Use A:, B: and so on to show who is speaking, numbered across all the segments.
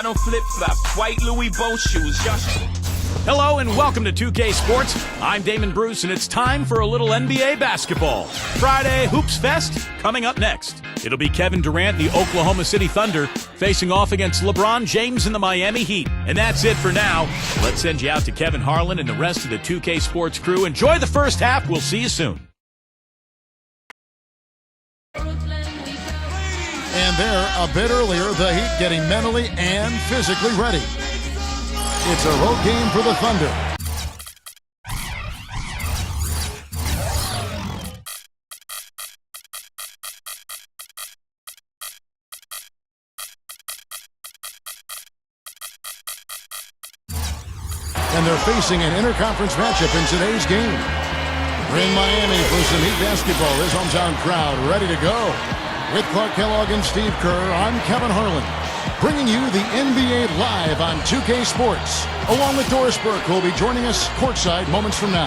A: Flip-flops, white Louis Vuitton shoes.
B: Hello and welcome to 2K Sports. I'm Damon Bruce and it's time for a little NBA basketball. Friday Hoops Fest coming up next. It'll be Kevin Durant, the Oklahoma City Thunder, facing off against LeBron James and the Miami Heat. And that's it for now. Let's send you out to Kevin Harlan and the rest of the 2K Sports crew. Enjoy the first half. We'll see you soon.
C: And there, a bit earlier, the Heat getting mentally and physically ready. It's a road game for the Thunder. And they're facing an interconference matchup in today's game. We're in Miami for some Heat basketball. This hometown crowd ready to go. With Clark Kellogg and Steve Kerr, I'm Kevin Harlan, bringing you the NBA live on 2K Sports, along with Doris Burke, who will be joining us courtside moments from now.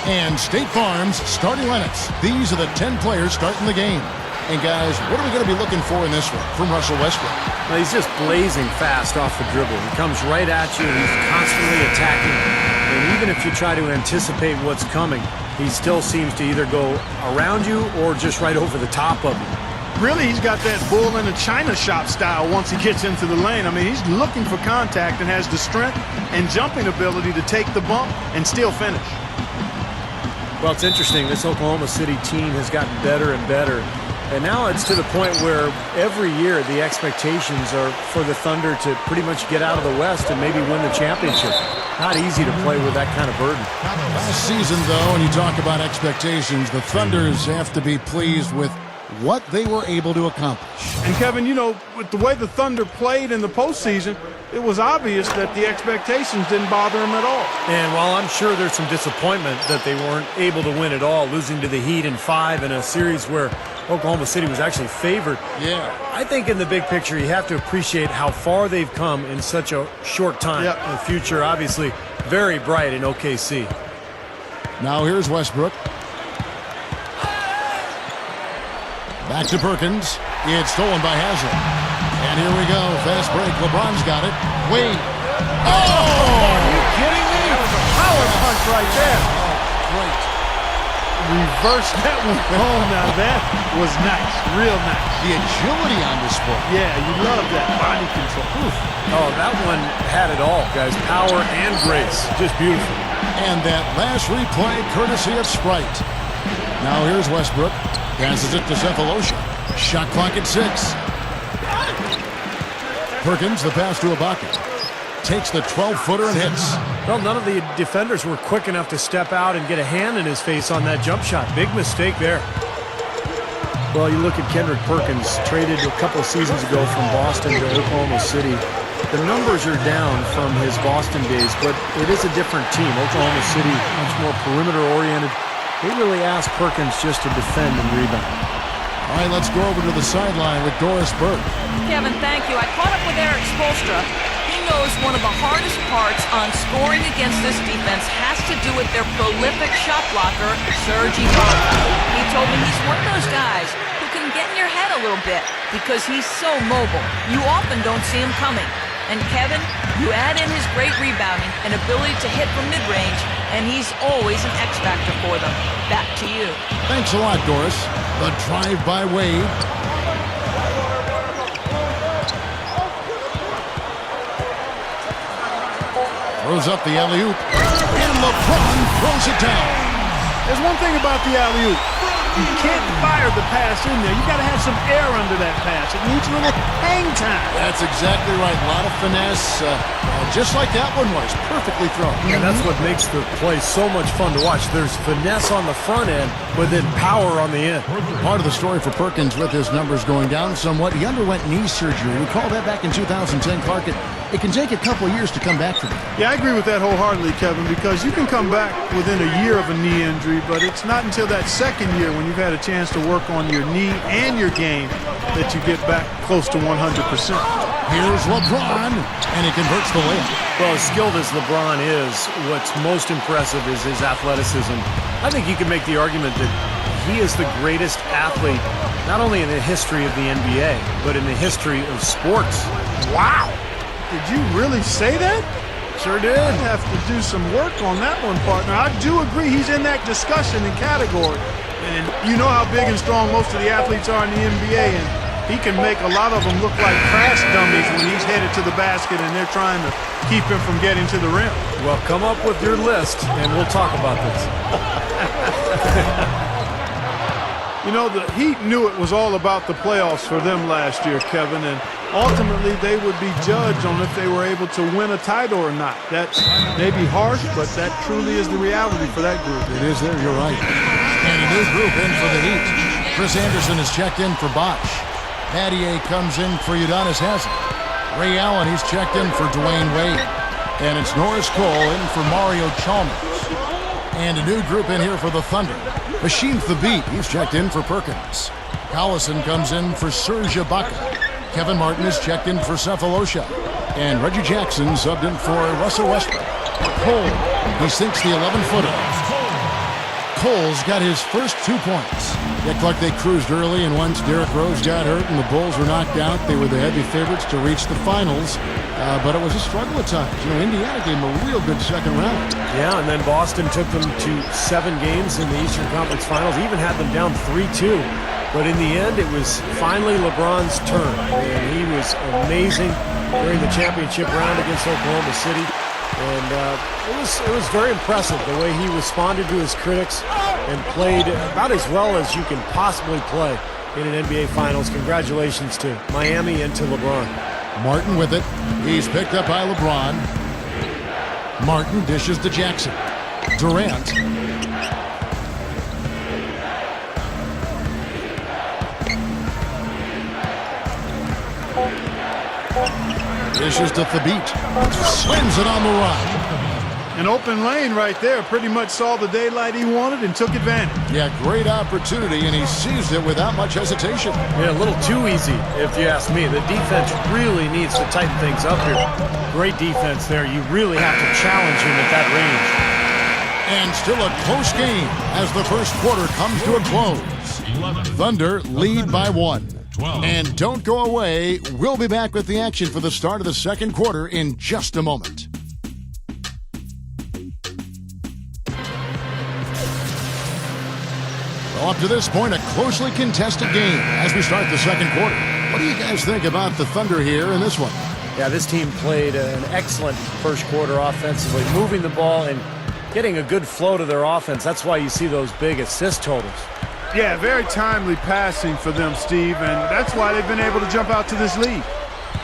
C: And State Farm's starting lineups. These are the 10 players starting the game. And guys, what are we going to be looking for in this one from Russell Westbrook?
D: Well, he's just blazing fast off the dribble. He comes right at you, and he's constantly attacking. And even if you try to anticipate what's coming, he still seems to either go around you or just right over the top of you.
E: Really, he's got that bull in a china shop style once he gets into the lane. I mean, he's looking for contact and has the strength and jumping ability to take the bump and still finish.
D: Well, it's interesting. This Oklahoma City team has gotten better and better. And now it's to the point where every year the expectations are for the Thunder to pretty much get out of the West and maybe win the championship. Not easy to play with that kind of burden.
C: Last season, though, when you talk about expectations, the Thunders have to be pleased with what they were able to accomplish.
E: And Kevin, you know, with the way the Thunder played in the postseason, it was obvious that the expectations didn't bother them at all.
D: And while I'm sure there's some disappointment that they weren't able to win at all, losing to the Heat in 5 in a series where Oklahoma City was actually favored.
C: Yeah.
D: I think in the big picture, you have to appreciate how far they've come in such a short time.
E: Yep.
D: The future, obviously, very bright in OKC.
C: Now here's Westbrook. Back to Perkins. It's stolen by Haslem. And here we go. Fast break. LeBron's got it. Wade. Oh!
E: Are you kidding me? That was a power punch right there.
C: Oh, great.
E: Reverse that one. Oh, now that was nice. Real nice.
C: The agility on display.
E: Yeah, you love that body control. Oof.
D: Oh, that one had it all, guys. Power and grace. Just beautiful.
C: And that last replay courtesy of Sprite. Now here's Westbrook. Passes it to Cephalosha. Shot clock at 6. Perkins, the pass to Ibaka. Takes the 12-footer and hits.
D: Well, none of the defenders were quick enough to step out and get a hand in his face on that jump shot. Big mistake there. Well, you look at Kendrick Perkins, traded a couple of seasons ago from Boston to Oklahoma City. The numbers are down from his Boston days, but it is a different team. Oklahoma City, much more perimeter-oriented. They really asked Perkins just to defend and rebound.
C: All right, let's go over to the sideline with Doris Burke.
F: Kevin, thank you. I caught up with Eric Spoelstra. He knows one of the hardest parts on scoring against this defense has to do with their prolific shot blocker, Serge Ibaka. He told me he's one of those guys who can get in your head a little bit because he's so mobile. You often don't see him coming. And Kevin, you add in his great rebounding and ability to hit from mid-range, and he's always an X-factor for them. Back to you.
C: Thanks a lot, Doris. The drive by Wade. Throws up the alley-oop. And LeBron throws it down.
E: There's one thing about the alley-oop. You can't fire the pass in there. You got to have some air under that pass. It needs a little hang time.
C: That's exactly right. A lot of finesse, just like that one was. Perfectly thrown.
D: And that's what makes the play so much fun to watch. There's finesse on the front end, but then power on the end.
C: Part of the story for Perkins with his numbers going down somewhat, he underwent knee surgery. Recall that back in 2010, Clark. It can take a couple of years to come back from it.
E: Yeah, I agree with that wholeheartedly, Kevin, because you can come back within a year of a knee injury, but it's not until that second year when you've had a chance to work on your knee and your game that you get back close to 100%.
C: Here's LeBron, and he converts the layup.
D: Well, as skilled as LeBron is, what's most impressive is his athleticism. I think you can make the argument that he is the greatest athlete, not only in the history of the NBA, but in the history of sports.
E: Wow! Did you really say that?
D: Sure did.
E: I have to do some work on that one, partner. I do agree he's in that discussion and category. And you know how big and strong most of the athletes are in the NBA, and he can make a lot of them look like crash dummies when he's headed to the basket and they're trying to keep him from getting to the rim.
D: Well, come up with your list, and we'll talk about this.
E: You know, the Heat knew it was all about the playoffs for them last year, Kevin, and ultimately they would be judged on if they were able to win a title or not. That's maybe harsh, but that truly is the reality for that group.
C: It is there, you're right. And a new group in for the Heat. Chris Anderson is checked in for Bosh. Battier comes in for Udonis Haslem. Ray Allen, he's checked in for Dwayne Wade. And it's Norris Cole in for Mario Chalmers. And a new group in here for the Thunder. Machine Thabit, he's checked in for Perkins. Collison comes in for Serge Ibaka. Kevin Martin is checked in for Cephalosha. And Reggie Jackson subbed in for Russell Westbrook. Cole, he sinks the 11-footer. Cole's got his first 2 points. Yeah, Clark, they cruised early, and once Derrick Rose got hurt and the Bulls were knocked out, they were the heavy favorites to reach the finals. But it was a struggle at times. You know, Indiana gave them a real good second round.
D: Yeah, and then Boston took them to 7 games in the Eastern Conference Finals, even had them down 3-2. But in the end, it was finally LeBron's turn, and he was amazing during the championship round against Oklahoma City. And it was very impressive the way he responded to his critics and played about as well as you can possibly play in an NBA Finals. Congratulations to Miami and to LeBron.
C: Martin with it. He's picked up by LeBron. Martin dishes to Jackson. Durant. Dishes to Thabit. Slams it on the run.
E: An open lane right there. Pretty much saw the daylight he wanted and took advantage.
C: Yeah, great opportunity, and he seized it without much hesitation.
D: Yeah, a little too easy, if you ask me. The defense really needs to tighten things up here. Great defense there. You really have to challenge him at that range.
C: And still a close game as the first quarter comes to a close. Thunder lead by 1. And don't go away. We'll be back with the action for the start of the second quarter in just a moment. Well, up to this point, a closely contested game as we start the second quarter. What do you guys think about the Thunder here in this one?
D: Yeah, this team played an excellent first quarter offensively, moving the ball and getting a good flow to their offense. That's why you see those big assist totals.
E: Yeah, very timely passing for them, Steve, and that's why they've been able to jump out to this lead.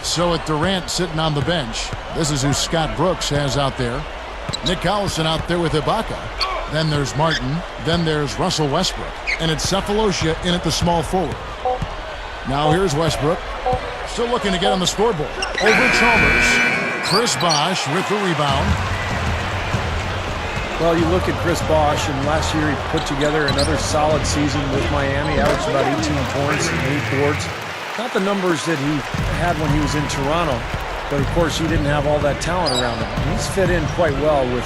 C: So with Durant sitting on the bench, this is who Scott Brooks has out there. Nick Collison out there with Ibaka. Then there's Martin. Then there's Russell Westbrook. And it's Cephalosha in at the small forward. Now here's Westbrook. Still looking to get on the scoreboard. Over Chalmers. Chris Bosh with the rebound.
D: Well, you look at Chris Bosh, and last year he put together another solid season with Miami, averaged about 18 points and 8 boards. Not the numbers that he had when he was in Toronto, but of course he didn't have all that talent around him. He's fit in quite well with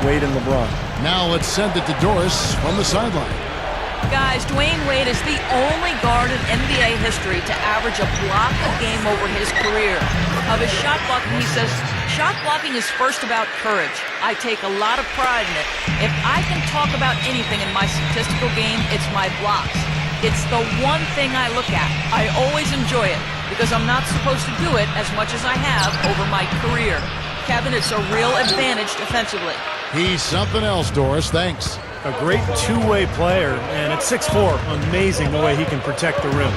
D: Wade and LeBron.
C: Now let's send it to Doris from the sideline.
F: Guys, Dwayne Wade is the only guard in NBA history to average a block a game over his career. Of his shot blocking, he says, shot blocking is first about courage. I take a lot of pride in it. If I can talk about anything in my statistical game, it's my blocks. It's the one thing I look at. I always enjoy it because I'm not supposed to do it as much as I have over my career. Kevin, it's a real advantage defensively.
C: He's something else, Doris. Thanks.
D: A great two-way player, and at 6'4", amazing the way he can protect the rim.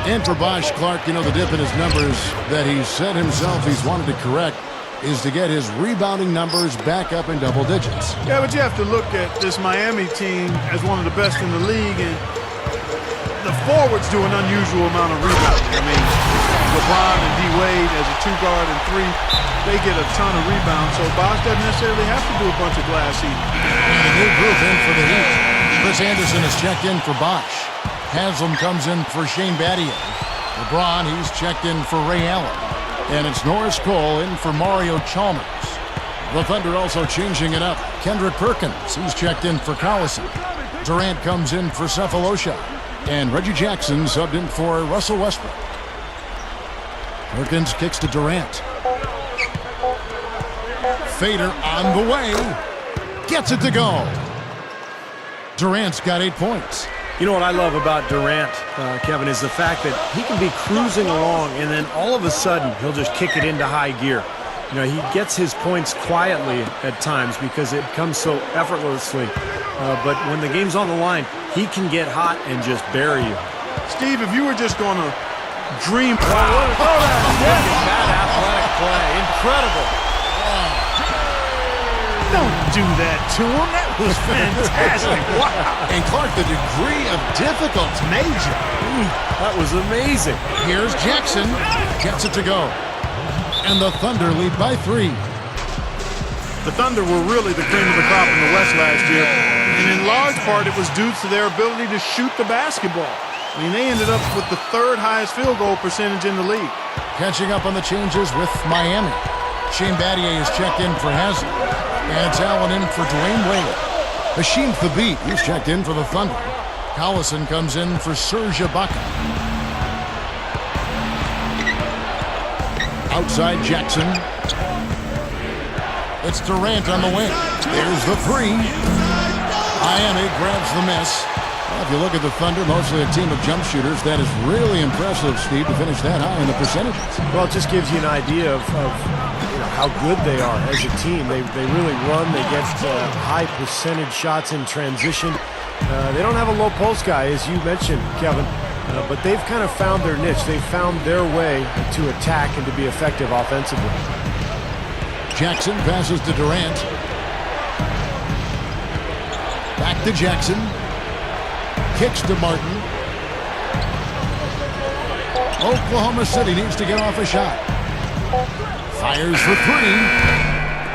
C: And for Bosh, Clark, you know, the dip in his numbers that he said himself he's wanted to correct is to get his rebounding numbers back up in double digits.
E: Yeah, but you have to look at this Miami team as one of the best in the league, and the forwards do an unusual amount of rebounding. I mean, LeBron and D-Wade as a 2-guard and 3, they get a ton of rebounds, so Bosh doesn't necessarily have to do a bunch of glass eating.
C: And a new group in for the Heat. Chris Anderson is checked in for Bosh. Haslem comes in for Shane Battier. LeBron, he's checked in for Ray Allen. And it's Norris Cole in for Mario Chalmers. The Thunder also changing it up. Kendrick Perkins, he's checked in for Collison. Durant comes in for Cephalosha. And Reggie Jackson subbed in for Russell Westbrook. Perkins kicks to Durant. fader on the way. Gets it to go. Durant's got 8 points.
D: You know what I love about Durant, Kevin, is the fact that he can be cruising along and then all of a sudden he'll just kick it into high gear. You know, he gets his points quietly at times because it comes so effortlessly. But when the game's on the line, he can get hot and just bury you.
E: Steve, if you were just going to dream.
D: Look at that athletic play. Incredible.
E: Don't do that to him. That was fantastic. Wow.
C: And Clark, the degree of difficulty.
E: Major.
D: That was amazing.
C: Here's Jackson. Gets it to go. And the Thunder lead by 3.
E: The Thunder were really the cream of the crop in the West last year. And in large part, it was due to their ability to shoot the basketball. I mean, they ended up with the 3rd highest field goal percentage in the league.
C: Catching up on the changes with Miami. Shane Battier is checked in for Haslem. Adds Allen in for Dwayne Wade. Hashim Thabit, he's checked in for the Thunder. Collison comes in for Serge Ibaka. Outside Jackson. It's Durant on the wing. There's the 3. Miami grabs the miss. Well, if you look at the Thunder, mostly a team of jump shooters, that is really impressive, Steve, to finish that high in the percentages.
D: Well, it just gives you an idea of how good they are as a team. They really run. They get high percentage shots in transition. They don't have a low post guy, as you mentioned, Kevin, but they've kind of found their niche. They've found their way to attack and to be effective offensively.
C: Jackson passes to Durant. Back to Jackson. Kicks to Martin. Oklahoma City needs to get off a shot. Fires for 3.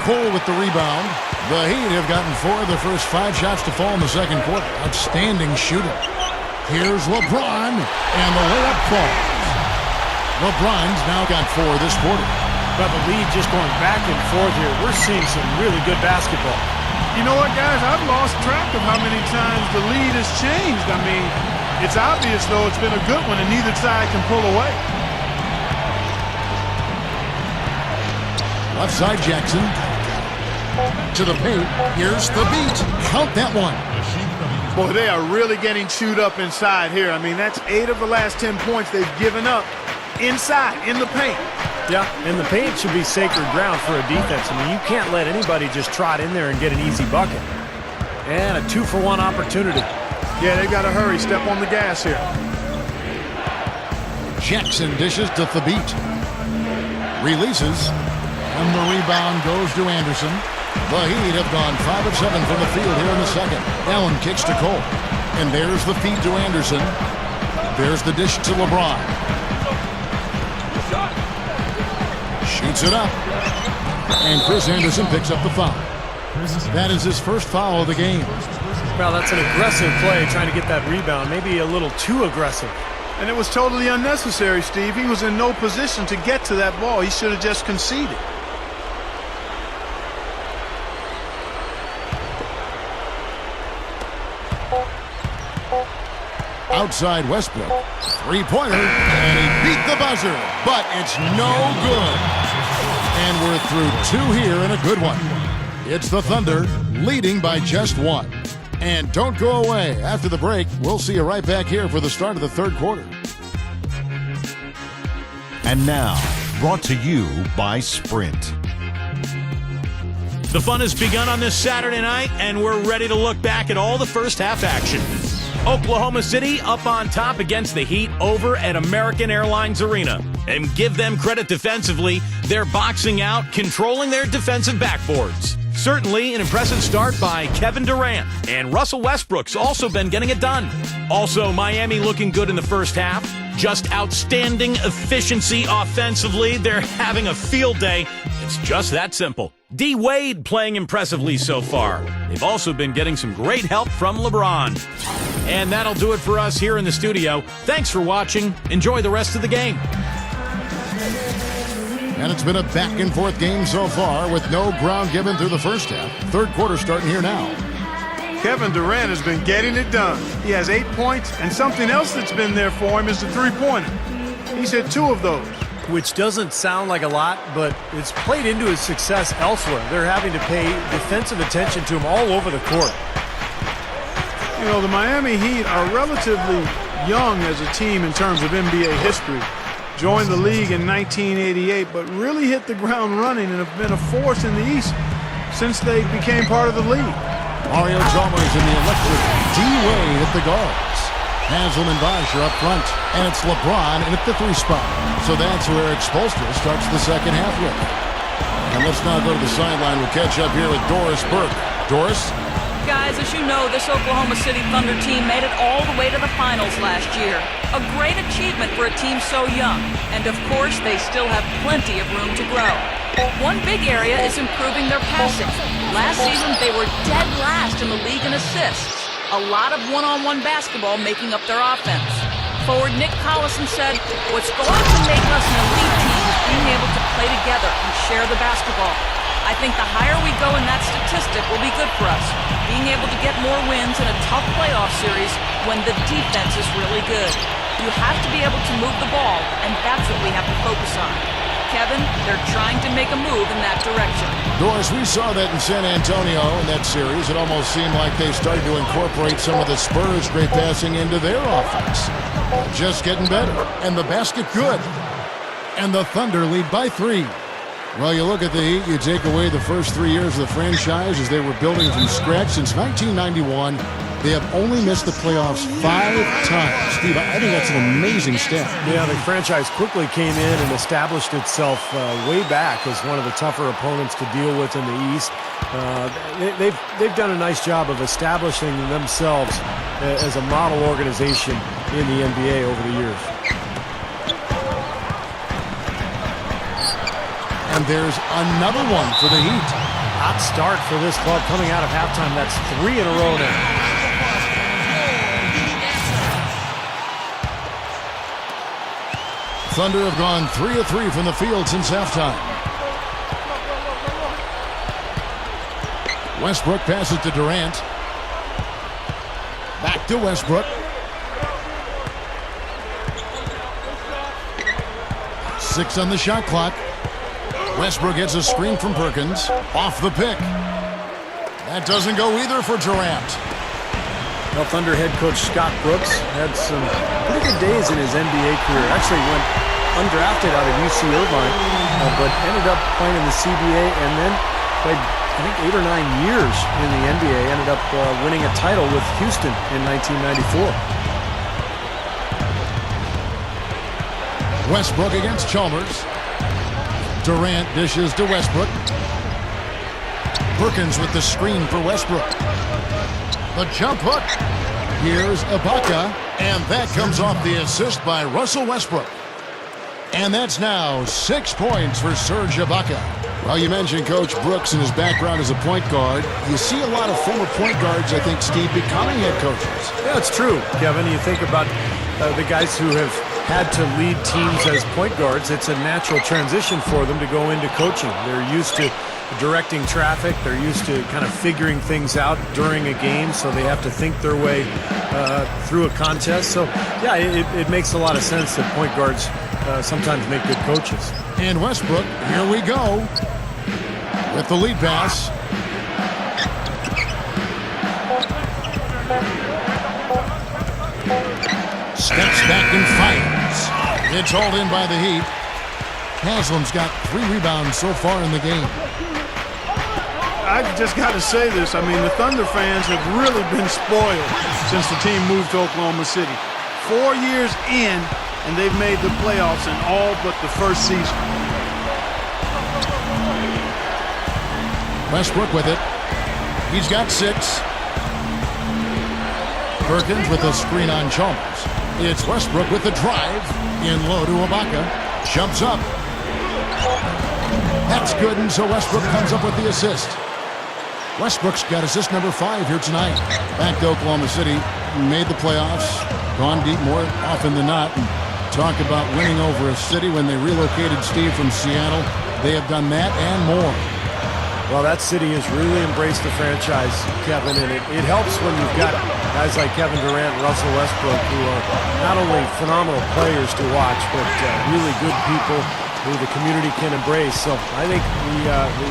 C: Cole with the rebound. The Heat have gotten 4 of their first 5 shots to fall in the second quarter. Outstanding shooting. Here's LeBron, and the layup falls. LeBron's now got 4 this quarter.
D: But the lead just going back and forth here. We're seeing some really good basketball.
E: You know what, guys? I've lost track of how many times the lead has changed. I mean, it's obvious, though, it's been a good one, and neither side can pull away.
C: Left side Jackson. To the paint. Here's the beat. Count that one.
E: Boy, they are really getting chewed up inside here. I mean, that's 8 of the last 10 points they've given up inside, in the paint.
D: Yeah, and the paint should be sacred ground for a defense. I mean, you can't let anybody just trot in there and get an easy bucket. And a 2-for-1 opportunity.
E: Yeah, they got to hurry. Step on the gas here.
C: Jackson dishes to Thabit. Releases. And the rebound goes to Anderson. The Heat have gone 5 of 7 from the field here in the second. Allen kicks to Cole. And there's the feed to Anderson. There's the dish to LeBron. Shoots it up. And Chris Anderson picks up the foul. That is his first foul of the game.
D: Well, that's an aggressive play, trying to get that rebound. Maybe a little too aggressive.
E: And it was totally unnecessary, Steve. He was in no position to get to that ball. He should have just conceded.
C: Outside Westbrook. 3-pointer. And he beat the buzzer. But it's no good. And we're through 2 here and a good one. It's the Thunder leading by just 1. And don't go away. After the break, we'll see you right back here for the start of the third quarter.
G: And now, brought to you by Sprint.
B: The fun has begun on this Saturday night, and we're ready to look back at all the first half action. Oklahoma City up on top against the Heat over at American Airlines Arena. And give them credit defensively, they're boxing out, controlling their defensive backboards. Certainly an impressive start by Kevin Durant, and Russell Westbrook's also been getting it done. Also, Miami looking good in the first half. Just outstanding efficiency offensively. They're having a field day. It's just that simple. D. Wade playing impressively so far. They've also been getting some great help from LeBron. And that'll do it for us here in the studio. Thanks for watching. Enjoy the rest of the game.
C: And it's been a back-and-forth game so far with no ground given through the first half. Third quarter starting here now.
E: Kevin Durant has been getting it done. He has 8 points, and something else that's been there for him is the 3-pointer. He's hit 2 of those.
D: which doesn't sound like a lot, but it's played into his success elsewhere. They're having to pay defensive attention to him all over the court.
E: You know, the Miami Heat are relatively young as a team in terms of NBA history. Joined the league in 1988, but really hit the ground running and have been a force in the East since they became part of the league.
C: Mario Chalmers in the electric D-Wade at the guards. Haslem and Bosh are up front, and it's LeBron in at the 3 spot. So that's where Eric Spoelstra starts the second half with. And let's now go to the sideline. We'll catch up here with Doris Burke. Doris?
F: Guys, as you know, this Oklahoma City Thunder team made it all the way to the finals last year. A great achievement for a team so young. And of course, they still have plenty of room to grow. One big area is improving their passing. Last season, they were dead last in the league in assists. A lot of one-on-one basketball making up their offense. Forward Nick Collison said, "What's going to make us an elite team is being able to play together and share the basketball. I think the higher we go in that statistic will be good for us, being able to get more wins in a tough playoff series when the defense is really good. You have to be able to move the ball, and that's what we have to focus on." Kevin, they're trying to make a move in that direction.
C: Doris, we saw that in San Antonio in that series. It almost seemed like they started to incorporate some of the Spurs' great passing into their offense. Just getting better. And the basket good. And the Thunder lead by 3. Well, you look at the Heat, you take away the first 3 years of the franchise as they were building from scratch. Since 1991, they have only missed the playoffs 5 times. Steve, I think that's an amazing stat.
D: Yeah, the franchise quickly came in and established itself way back as one of the tougher opponents to deal with in the East. They've done a nice job of establishing themselves as a model organization in the NBA over the years.
C: And there's another one for the Heat.
D: Hot start for this club coming out of halftime. That's 3 in a row now.
C: Thunder have gone 3 of 3 from the field since halftime. Westbrook passes to Durant. Back to Westbrook. 6 on the shot clock. Westbrook gets a screen from Perkins. Off the pick. That doesn't go either for Durant.
D: Well, Thunder head coach Scott Brooks had some pretty good days in his NBA career. Actually went undrafted out of UC Irvine, but ended up playing in the CBA and then played, I think, 8 or 9 years in the NBA. Ended up winning a title with Houston in 1994.
C: Westbrook against Chalmers. Durant dishes to Westbrook. Perkins with the screen for Westbrook. The jump hook. Here's Ibaka, and that comes off the assist by Russell Westbrook. And that's now 6 points for Serge Ibaka. Well, you mentioned Coach Brooks and his background as a point guard. You see a lot of former point guards, I think, Steve, becoming head coaches.
D: Yeah, it's true, Kevin. You think about the guys who have had to lead teams as point guards. It's a natural transition for them to go into coaching. They're used to directing traffic. They're used to kind of figuring things out during a game, so they have to think their way through a contest. So, yeah, it makes a lot of sense that point guards sometimes make good coaches.
C: And Westbrook, here we go, with the lead pass. Steps back and fires. It's hauled in by the Heat. Haslam's got 3 rebounds so far in the game.
E: I just got to say this. I mean, the Thunder fans have really been spoiled since the team moved to Oklahoma City. 4 years in, and they've made the playoffs in all but the first season.
C: Westbrook with it. He's got 6. Perkins with a screen on Chalmers. It's Westbrook with the drive. In low to Ibaka. Jumps up. That's good, and so Westbrook comes up with the assist. Westbrook's got assist number 5 here tonight. Back to Oklahoma City. Made the playoffs. Gone deep more often than not. And talk about winning over a city when they relocated Steve from Seattle. They have done that and more.
D: Well, that city has really embraced the franchise, Kevin, and it helps when you've got guys like Kevin Durant and Russell Westbrook who are not only phenomenal players to watch, but really good people who the community can embrace. So I think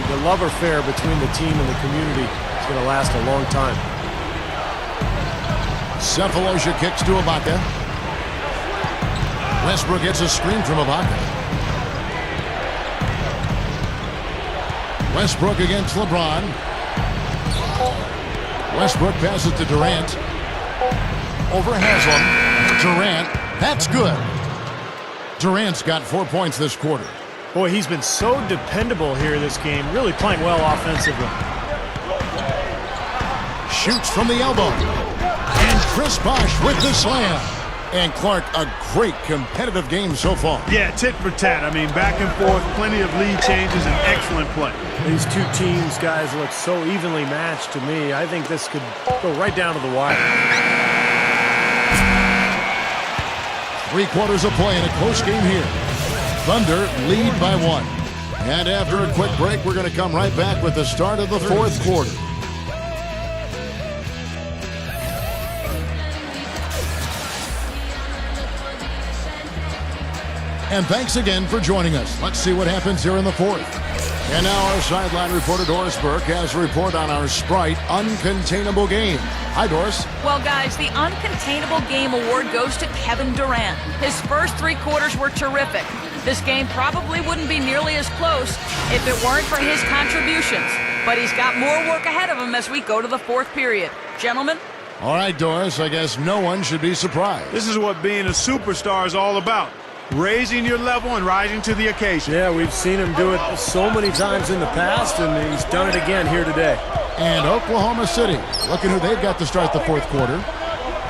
D: the love affair between the team and the community is going to last a long time.
C: Cephalosha kicks to Ibaka. Westbrook gets a screen from Ibaka. Westbrook against LeBron. Westbrook passes to Durant. Over Haslam. Durant. That's good. Durant's got 4 points this quarter.
D: Boy, he's been so dependable here this game, really playing well offensively.
C: Shoots from the elbow. And Chris Bosh with the slam. And Clark, a great competitive game so far.
E: Yeah, tit for tat. I mean, back and forth, plenty of lead changes and excellent play.
D: These two teams, guys, look so evenly matched to me. I think this could go right down to the wire.
C: 3 quarters of play in a close game here. Thunder lead by 1. And after a quick break, we're going to come right back with the start of the 4th quarter. And thanks again for joining us. Let's see what happens here in the 4th. And now our sideline reporter Doris Burke has a report on our Sprite Uncontainable Game. Hi, Doris.
F: Well, guys, the Uncontainable Game award goes to Kevin Durant. His first 3 quarters were terrific. This game probably wouldn't be nearly as close if it weren't for his contributions. But he's got more work ahead of him as we go to the 4th period. Gentlemen?
C: All right, Doris, I guess no one should be surprised.
E: This is what being a superstar is all about. Raising your level and rising to the occasion.
D: Yeah, we've seen him do it so many times in the past, and he's done it again here today.
C: And Oklahoma City, looking who they've got to start the 4th quarter.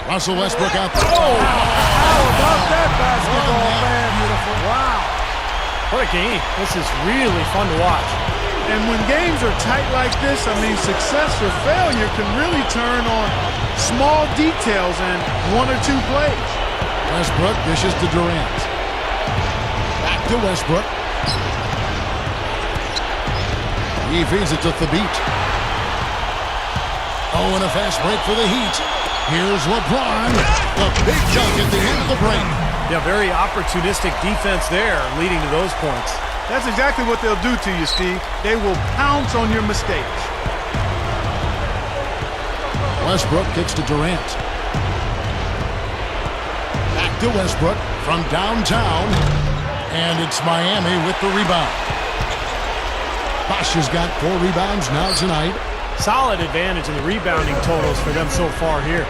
C: Russell Westbrook out there.
D: Oh, how about that basketball, man? Beautiful. Wow. What a game. This is really fun to watch.
E: And when games are tight like this, I mean, success or failure can really turn on small details and 1 or 2 plays.
C: Westbrook dishes to Durant. Back to Westbrook. He feeds it to Thabit. Oh, and a fast break for the Heat. Here's LeBron. The big dunk at the end of the break.
D: Yeah, very opportunistic defense there, leading to those points.
E: That's exactly what they'll do to you, Steve. They will pounce on your mistakes.
C: Westbrook kicks to Durant. Back to Westbrook from downtown. And it's Miami with the rebound. Bosh has got 4 rebounds now tonight.
D: Solid advantage in the rebounding totals for them so far here.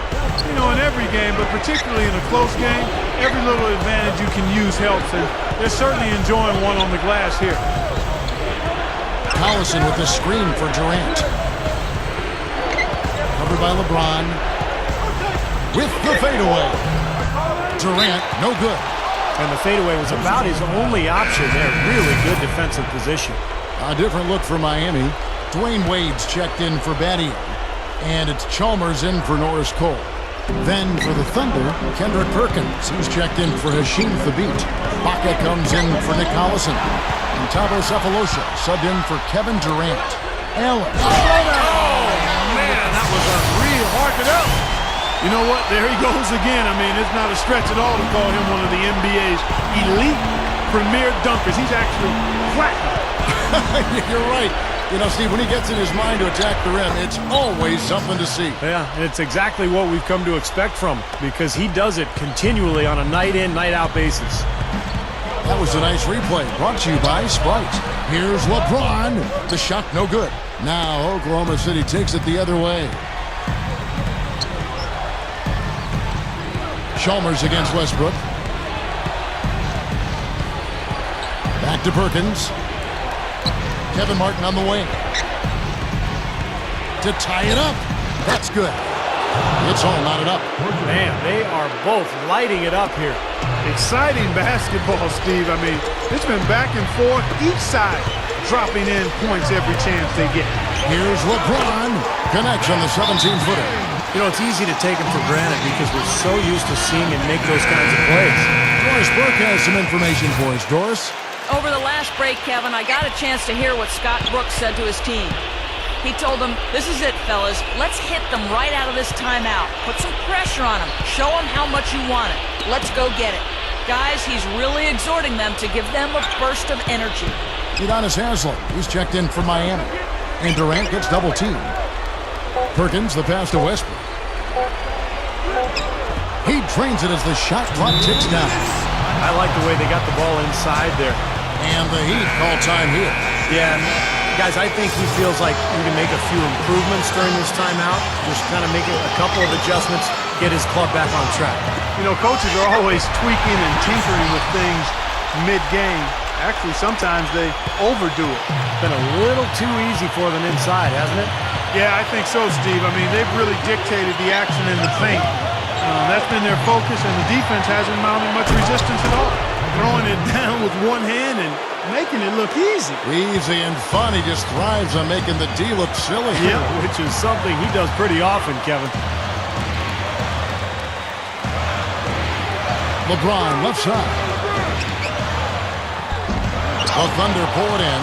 E: You know, in every game, but particularly in a close game, every little advantage you can use helps, and they're certainly enjoying one on the glass here.
C: Collison with the screen for Durant. Covered by LeBron. With the fadeaway. Durant, no good.
D: And the fadeaway was about his only option there. Really good defensive position.
C: A different look for Miami. Dwayne Wade's checked in for Battier. And it's Chalmers in for Norris Cole. Then for the Thunder, Kendrick Perkins. He's checked in for Hasheem Thabit. Baca comes in for Nick Collison. And Thabo Cephalosha subbed in for Kevin Durant. Allen.
E: Oh, man, that was unreal. Hark it up. You know what? There he goes again. I mean, it's not a stretch at all to call him one of the NBA's elite premier dunkers. He's actually platinum.
C: You're right. You know, Steve, when he gets in his mind to attack the rim, it's always something to see.
D: Yeah, it's exactly what we've come to expect from him because he does it continually on a night-in, night-out basis.
C: That was a nice replay brought to you by Sprite. Here's LeBron. The shot no good. Now Oklahoma City takes it the other way. Chalmers against Westbrook. Back to Perkins. Kevin Martin on the wing. To tie it up. That's good. It's all knotted up.
D: Man, they are both lighting it up here.
E: Exciting basketball, Steve. I mean, it's been back and forth. Each side dropping in points every chance they get.
C: Here's LeBron. Connects on the 17-footer.
D: You know, it's easy to take him for granted because we're so used to seeing him make those kinds of plays.
C: Doris Burke has some information for us. Doris?
F: Over the last last break, Kevin, I got a chance to hear what Scott Brooks said to his team. He told them, this is it, fellas. Let's hit them right out of this timeout. Put some pressure on them. Show them how much you want it. Let's go get it. Guys, he's really exhorting them to give them a burst of energy.
C: Udonis Haslem, he's checked in for Miami. And Durant gets double-teamed. Perkins, the pass to Westbrook. He drains it as the shot clock ticks down.
D: I like the way they got the ball inside there.
C: And the Heat call time here.
D: Yeah, and guys, I think he feels like he can make a few improvements during this timeout. Just kind of make a couple of adjustments, get his club back on track.
E: You know, coaches are always tweaking and tinkering with things mid-game. Actually, sometimes they overdo it.
D: Been a little too easy for them inside, hasn't it?
E: Yeah, I think so, Steve. I mean, they've really dictated the action in the paint. That's been their focus, and the defense hasn't mounted much resistance at all. Throwing it down with one hand and making it look easy.
C: Easy and fun. He just thrives on making the D look silly.
D: Yeah, which is something he does pretty often, Kevin.
C: LeBron, left side. The Thunder pull it in.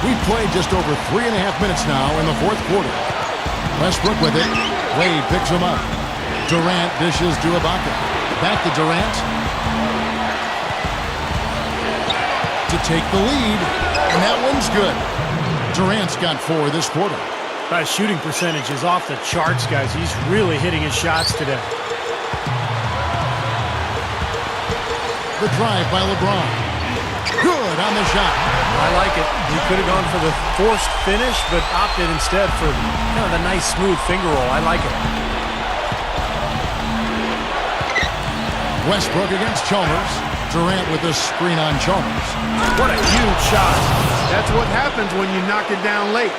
C: We've played just over 3.5 minutes now in the fourth quarter. Westbrook with it. Wade picks him up. Durant dishes to Ibaka. Back to Durant. To take the lead. And that one's good. Durant's got 4 this quarter.
D: That shooting percentage is off the charts, guys. He's really hitting his shots today.
C: The drive by LeBron. Good on the shot.
D: I like it. He could have gone for the forced finish, but opted instead for kind of the nice, smooth finger roll. I like it.
C: Westbrook against Chalmers. Durant with the screen on Chalmers.
D: What a huge shot.
E: That's what happens when you knock it down late.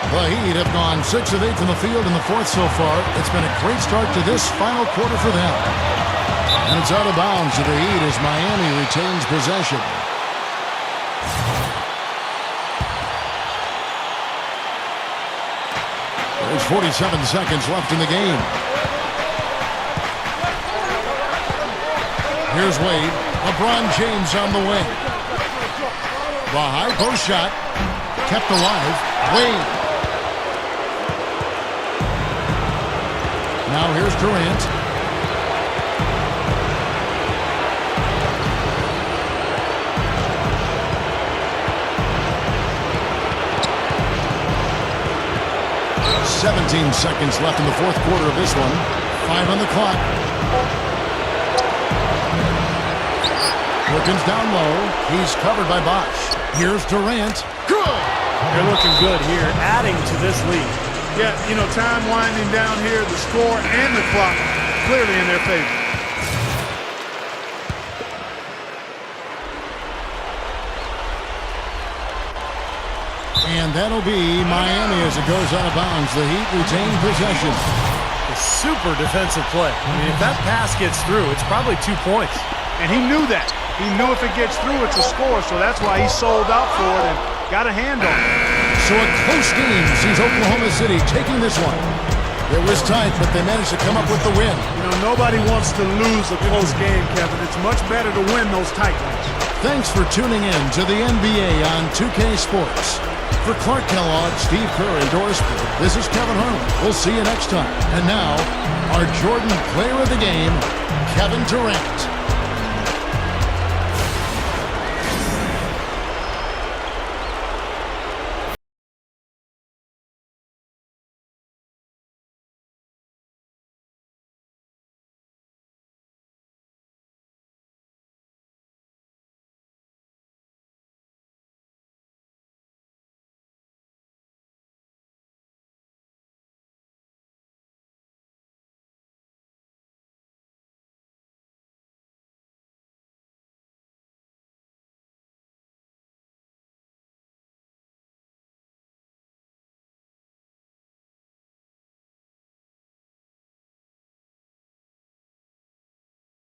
C: The Heat have gone 6 of 8 from the field in the fourth so far. It's been a great start to this final quarter for them. And it's out of bounds to the Heat as Miami retains possession. There's 47 seconds left in the game. Here's Wade. LeBron James on the wing. The high post shot. Kept alive. Wade. Now here's Durant. "17 seconds left in the fourth quarter of this one. 5 on the clock. Perkins down low. He's covered by Bosh. Here's Durant. Good!
D: They're looking good here, adding to this lead.
E: Yeah, you know, time winding down here, the score and the clock clearly in their favor.
C: And that'll be Miami as it goes out of bounds. The Heat retain possession.
D: A super defensive play. I mean, if that pass gets through, it's probably 2 points.
E: And he knew that. He knew if it gets through, it's a score, so that's why he sold out for it and got a hand on it.
C: So a close game sees Oklahoma City taking this one. It was tight, but they managed to come up with the win.
E: You know, nobody wants to lose a close game, Kevin. It's much better to win those tight ones.
C: Thanks for tuning in to the NBA on 2K Sports. For Clark Kellogg, Steve Kerr, and Doris Burke, this is Kevin Harlan. We'll see you next time. And now, our Jordan Player of the Game, Kevin Durant.